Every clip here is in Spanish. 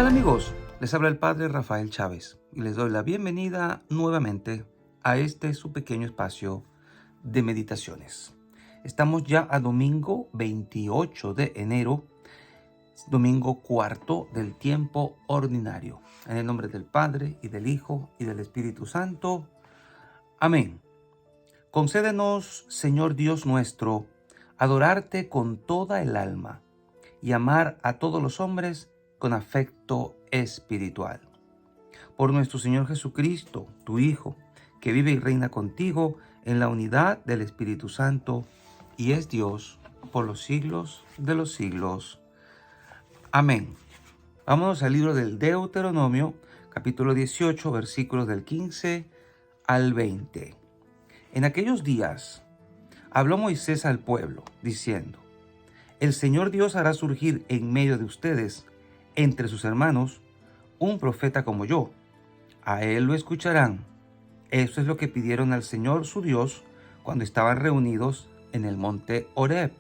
Hola amigos, les habla el Padre Rafael Chávez y les doy la bienvenida nuevamente a este su pequeño espacio de meditaciones. Estamos ya a domingo 28 de enero, domingo cuarto del tiempo ordinario. En el nombre del Padre y del Hijo y del Espíritu Santo. Amén. Concédenos, Señor Dios nuestro, adorarte con toda el alma y amar a todos los hombres con afecto espiritual. Por nuestro Señor Jesucristo, tu Hijo, que vive y reina contigo en la unidad del Espíritu Santo y es Dios por los siglos de los siglos. Amén. Vámonos al libro del Deuteronomio, capítulo 18, versículos del 15 al 20. En aquellos días habló Moisés al pueblo, diciendo: El Señor Dios hará surgir en medio de ustedes, entre sus hermanos, un profeta como yo. A él lo escucharán. Eso es lo que pidieron al Señor su Dios cuando estaban reunidos en el monte Horeb.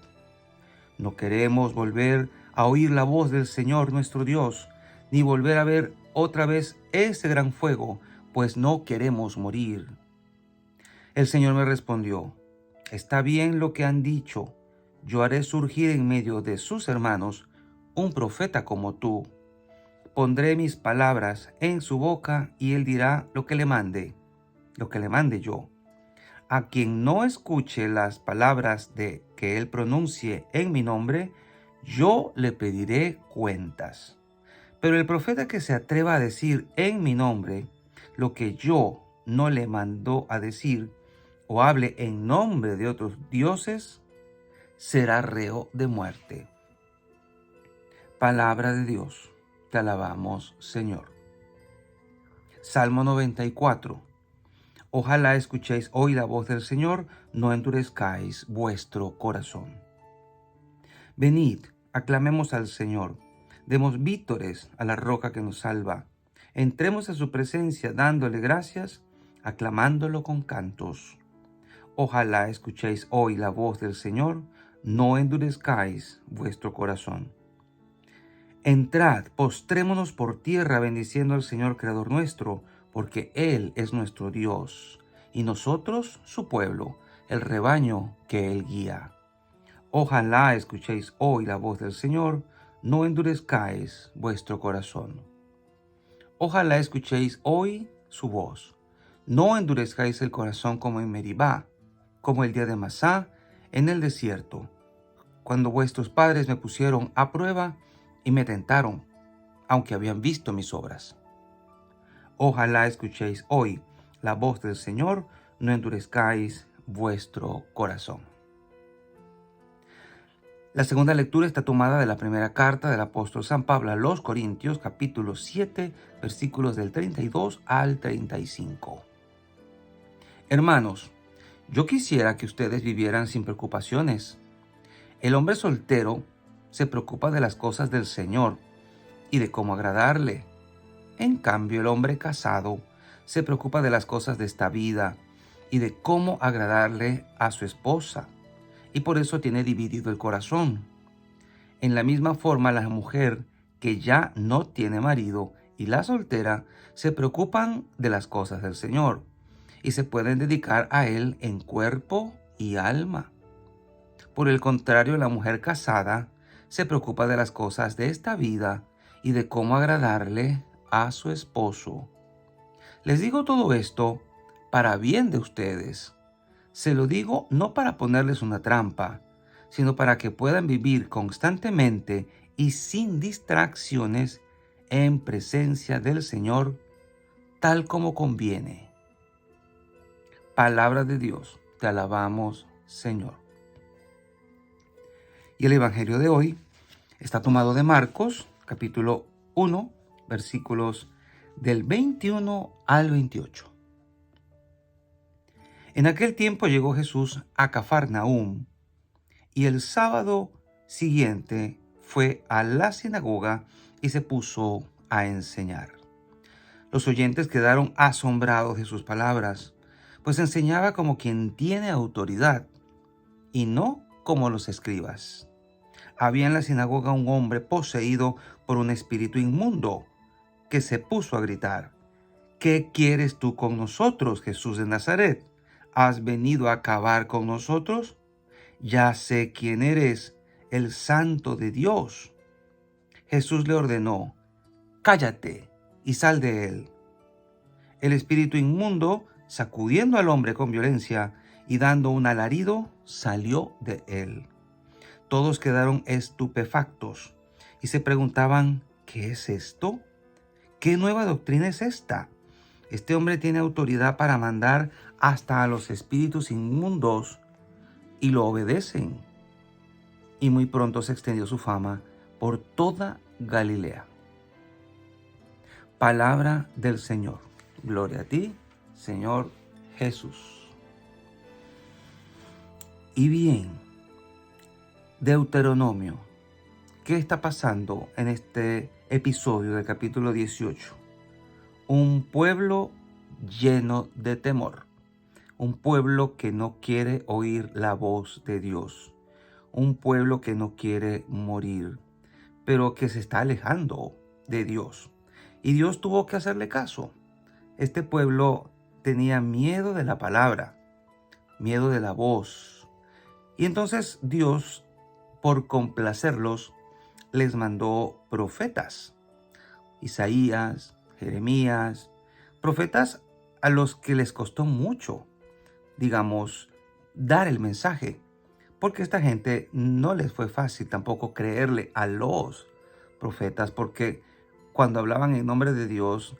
No queremos volver a oír la voz del Señor nuestro Dios, ni volver a ver otra vez ese gran fuego, pues no queremos morir. El Señor me respondió: Está bien lo que han dicho. Yo haré surgir en medio de sus hermanos un profeta como tú. Pondré mis palabras en su boca y él dirá lo que le mande yo. A quien no escuche las palabras de que él pronuncie en mi nombre, yo le pediré cuentas. Pero el profeta que se atreva a decir en mi nombre lo que yo no le mando a decir, o hable en nombre de otros dioses, será reo de muerte. Palabra de Dios. Te alabamos, Señor. Salmo 94. Ojalá escuchéis hoy la voz del Señor, no endurezcáis vuestro corazón. Venid, aclamemos al Señor, demos vítores a la roca que nos salva. Entremos a su presencia dándole gracias, aclamándolo con cantos. Ojalá escuchéis hoy la voz del Señor, no endurezcáis vuestro corazón. Entrad, postrémonos por tierra bendiciendo al Señor Creador nuestro, porque Él es nuestro Dios, y nosotros su pueblo, el rebaño que Él guía. Ojalá escuchéis hoy la voz del Señor, no endurezcáis vuestro corazón. Ojalá escuchéis hoy su voz, no endurezcáis el corazón como en Meribá, como el día de Masá en el desierto, cuando vuestros padres me pusieron a prueba y me tentaron, aunque habían visto mis obras. Ojalá escuchéis hoy la voz del Señor, no endurezcáis vuestro corazón. La segunda lectura está tomada de la primera carta del apóstol San Pablo a los Corintios, capítulo 7, versículos del 32 al 35. Hermanos, yo quisiera que ustedes vivieran sin preocupaciones. El hombre soltero se preocupa de las cosas del Señor y de cómo agradarle. En cambio, el hombre casado se preocupa de las cosas de esta vida y de cómo agradarle a su esposa, y por eso tiene dividido el corazón. En la misma forma, la mujer que ya no tiene marido y la soltera se preocupan de las cosas del Señor y se pueden dedicar a Él en cuerpo y alma. Por el contrario, la mujer casada se preocupa de las cosas de esta vida y de cómo agradarle a su esposo. Les digo todo esto para bien de ustedes. Se lo digo no para ponerles una trampa, sino para que puedan vivir constantemente y sin distracciones en presencia del Señor, tal como conviene. Palabra de Dios, te alabamos, Señor. Y el Evangelio de hoy está tomado de Marcos, capítulo 1, versículos del 21 al 28. En aquel tiempo llegó Jesús a Cafarnaúm, y el sábado siguiente fue a la sinagoga y se puso a enseñar. Los oyentes quedaron asombrados de sus palabras, pues enseñaba como quien tiene autoridad y no como los escribas. Había en la sinagoga un hombre poseído por un espíritu inmundo, que se puso a gritar: ¿Qué quieres tú con nosotros, Jesús de Nazaret? ¿Has venido a acabar con nosotros? Ya sé quién eres, el Santo de Dios. Jesús le ordenó: cállate y sal de él. El espíritu inmundo, sacudiendo al hombre con violencia y dando un alarido, salió de él. Todos quedaron estupefactos y se preguntaban: ¿qué es esto? ¿Qué nueva doctrina es esta? Este hombre tiene autoridad para mandar hasta a los espíritus inmundos y lo obedecen. Y muy pronto se extendió su fama por toda Galilea. Palabra del Señor. Gloria a ti, Señor Jesús. Y bien, Deuteronomio. ¿Qué está pasando en este episodio del capítulo 18? Un pueblo lleno de temor. Un pueblo que no quiere oír la voz de Dios. Un pueblo que no quiere morir, pero que se está alejando de Dios. Y Dios tuvo que hacerle caso. Este pueblo tenía miedo de la palabra, miedo de la voz. Y entonces Dios, por complacerlos, les mandó profetas. Isaías, Jeremías, profetas a los que les costó mucho, digamos, dar el mensaje. Porque a esta gente no les fue fácil tampoco creerle a los profetas, porque cuando hablaban en nombre de Dios,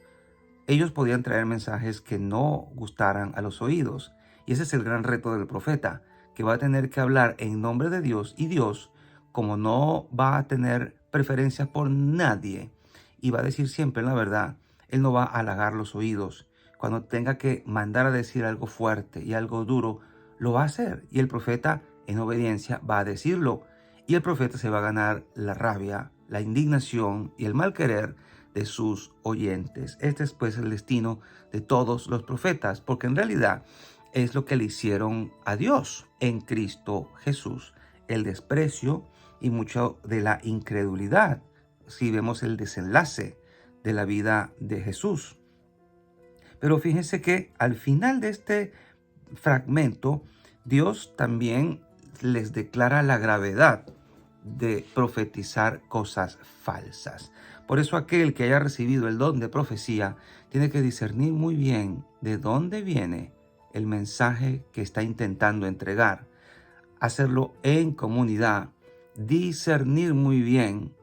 ellos podían traer mensajes que no gustaran a los oídos. Y ese es el gran reto del profeta, que va a tener que hablar en nombre de Dios. Y Dios, como no va a tener preferencias por nadie y va a decir siempre la verdad, Él no va a halagar los oídos. Cuando tenga que mandar a decir algo fuerte y algo duro, lo va a hacer. Y el profeta, en obediencia, va a decirlo. Y el profeta se va a ganar la rabia, la indignación y el mal querer de sus oyentes. Este es pues el destino de todos los profetas, porque en realidad es lo que le hicieron a Dios en Cristo Jesús. El desprecio y mucho de la incredulidad, si vemos el desenlace de la vida de Jesús. Pero fíjense que al final de este fragmento, Dios también les declara la gravedad de profetizar cosas falsas. Por eso aquel que haya recibido el don de profecía tiene que discernir muy bien de dónde viene el mensaje que está intentando entregar. Hacerlo en comunidad, discernir muy bien,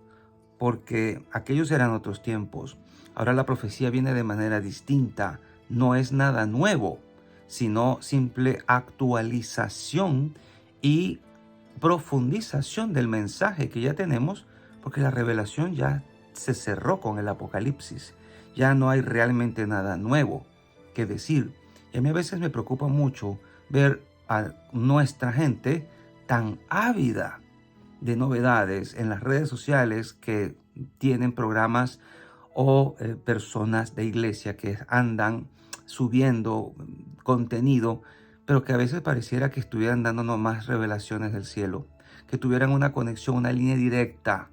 porque aquellos eran otros tiempos. Ahora la profecía viene de manera distinta, no es nada nuevo, sino simple actualización y profundización del mensaje que ya tenemos, porque la revelación ya se cerró con el Apocalipsis. Ya no hay realmente nada nuevo que decir. Y a mí a veces me preocupa mucho ver a nuestra gente tan ávida de novedades en las redes sociales, que tienen programas o personas de iglesia que andan subiendo contenido, pero que a veces pareciera que estuvieran dándonos más revelaciones del cielo, que tuvieran una conexión, una línea directa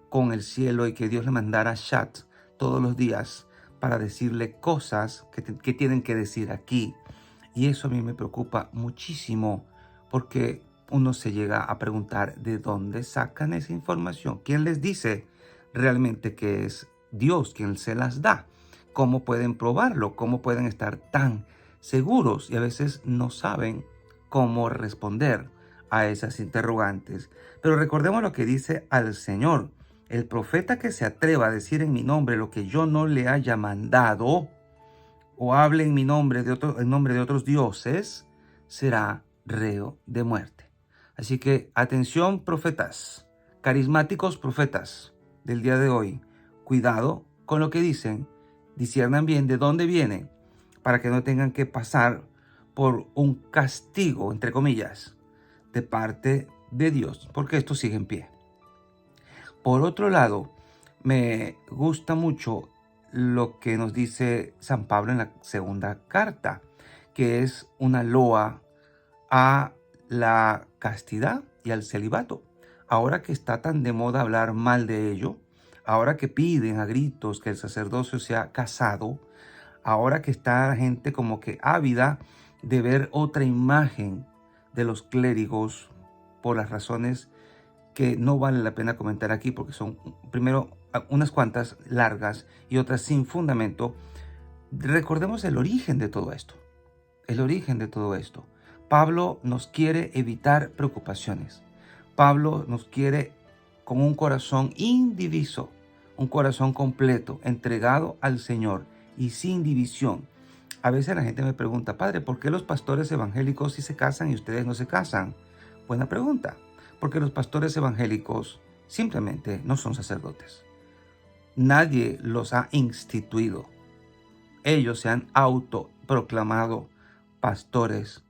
con el cielo y que Dios le mandara chat todos los días para decirle cosas que tienen que decir aquí. Y eso a mí me preocupa muchísimo, porque uno se llega a preguntar de dónde sacan esa información. ¿Quién les dice realmente que es Dios quien se las da? ¿Cómo pueden probarlo? ¿Cómo pueden estar tan seguros? Y a veces no saben cómo responder a esas interrogantes. Pero recordemos lo que dice al Señor: el profeta que se atreva a decir en mi nombre lo que yo no le haya mandado, o hable en mi nombre en nombre de otros dioses, será reo de muerte. Así que atención, profetas, carismáticos profetas del día de hoy, cuidado con lo que dicen, disciernan bien de dónde viene, para que no tengan que pasar por un castigo, entre comillas, de parte de Dios, porque esto sigue en pie. Por otro lado, me gusta mucho lo que nos dice San Pablo en la segunda carta, que es una loa a la castidad y al celibato. Ahora que está tan de moda hablar mal de ello, ahora que piden a gritos que el sacerdocio sea casado, ahora que está la gente como que ávida de ver otra imagen de los clérigos por las razones que no vale la pena comentar aquí porque son, primero, unas cuantas largas y otras sin fundamento. Recordemos el origen de todo esto. El origen de todo esto. Pablo nos quiere evitar preocupaciones. Pablo nos quiere con un corazón indiviso, un corazón completo, entregado al Señor y sin división. A veces la gente me pregunta, padre, ¿por qué los pastores evangélicos sí se casan y ustedes no se casan? Buena pregunta. Porque los pastores evangélicos simplemente no son sacerdotes. Nadie los ha instituido. Ellos se han autoproclamado pastores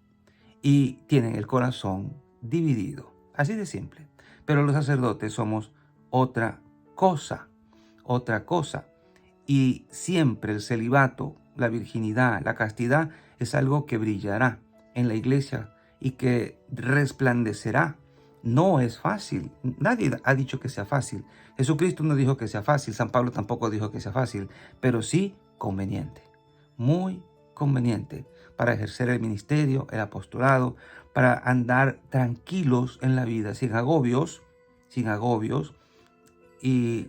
y tienen el corazón dividido. Así de simple. Pero los sacerdotes somos otra cosa. Y siempre el celibato, la virginidad, la castidad es algo que brillará en la iglesia y que resplandecerá. No es fácil. Nadie ha dicho que sea fácil. Jesucristo no dijo que sea fácil. San Pablo tampoco dijo que sea fácil. Pero sí conveniente. Muy conveniente para ejercer el ministerio, el apostolado, para andar tranquilos en la vida, sin agobios. Y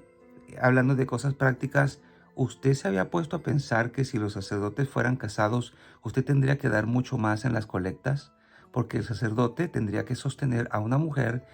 hablando de cosas prácticas, ¿usted se había puesto a pensar que si los sacerdotes fueran casados, usted tendría que dar mucho más en las colectas? Porque el sacerdote tendría que sostener a una mujer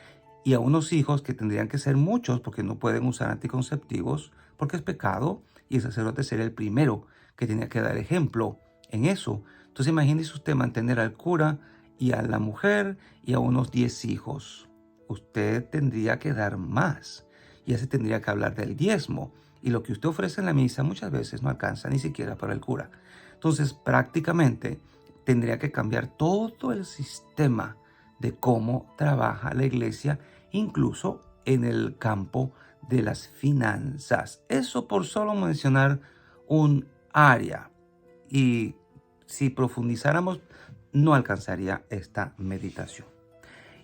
y a unos hijos que tendrían que ser muchos porque no pueden usar anticonceptivos, porque es pecado, y el sacerdote sería el primero que tenía que dar ejemplo en eso. Entonces imagínese usted mantener al cura y a la mujer y a unos 10 hijos. Usted tendría que dar más. Ya se tendría que hablar del diezmo. Y lo que usted ofrece en la misa muchas veces no alcanza ni siquiera para el cura. Entonces prácticamente tendría que cambiar todo el sistema de cómo trabaja la iglesia, incluso en el campo de las finanzas. Eso por solo mencionar un área. Y si profundizáramos, no alcanzaría esta meditación.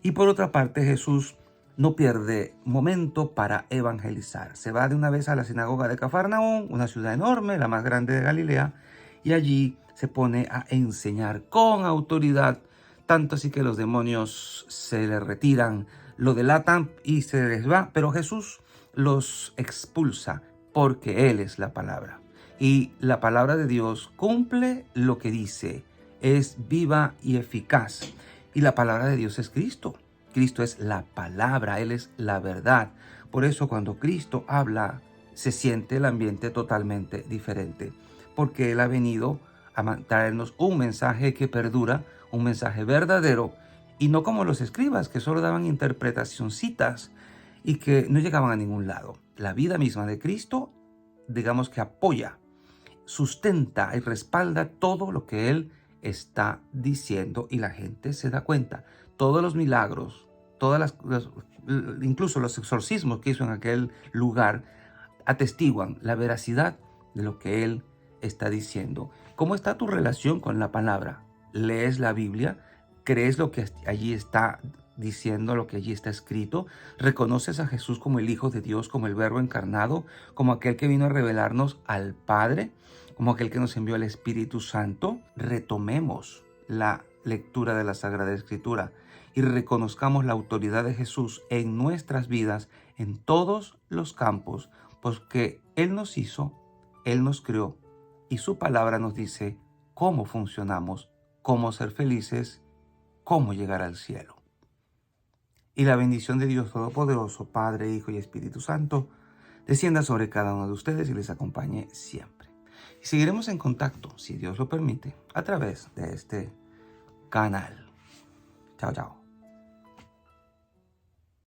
Y por otra parte, Jesús no pierde momento para evangelizar. Se va de una vez a la sinagoga de Cafarnaúm, una ciudad enorme, la más grande de Galilea, y allí se pone a enseñar con autoridad, tanto así que los demonios se le retiran, lo delatan y se les va, pero Jesús los expulsa porque Él es la palabra. Y la palabra de Dios cumple lo que dice, es viva y eficaz. Y la palabra de Dios es Cristo. Cristo es la palabra, Él es la verdad. Por eso cuando Cristo habla, se siente el ambiente totalmente diferente. Porque Él ha venido a traernos un mensaje que perdura, un mensaje verdadero, y no como los escribas que solo daban interpretacioncitas y que no llegaban a ningún lado. La vida misma de Cristo, digamos que apoya, sustenta y respalda todo lo que Él está diciendo y la gente se da cuenta. Todos los milagros, incluso los exorcismos que hizo en aquel lugar, atestiguan la veracidad de lo que Él está diciendo. ¿Cómo está tu relación con la palabra? ¿Lees la Biblia? ¿Crees lo que allí está diciendo, lo que allí está escrito? ¿Reconoces a Jesús como el Hijo de Dios, como el Verbo encarnado, como aquel que vino a revelarnos al Padre, como aquel que nos envió el Espíritu Santo? Retomemos la lectura de la Sagrada Escritura y reconozcamos la autoridad de Jesús en nuestras vidas, en todos los campos, porque Él nos hizo, Él nos creó y su palabra nos dice cómo funcionamos, cómo ser felices, cómo llegar al cielo. Y la bendición de Dios Todopoderoso, Padre, Hijo y Espíritu Santo, descienda sobre cada uno de ustedes y les acompañe siempre. Y seguiremos en contacto, si Dios lo permite, a través de este canal. Chao, chao.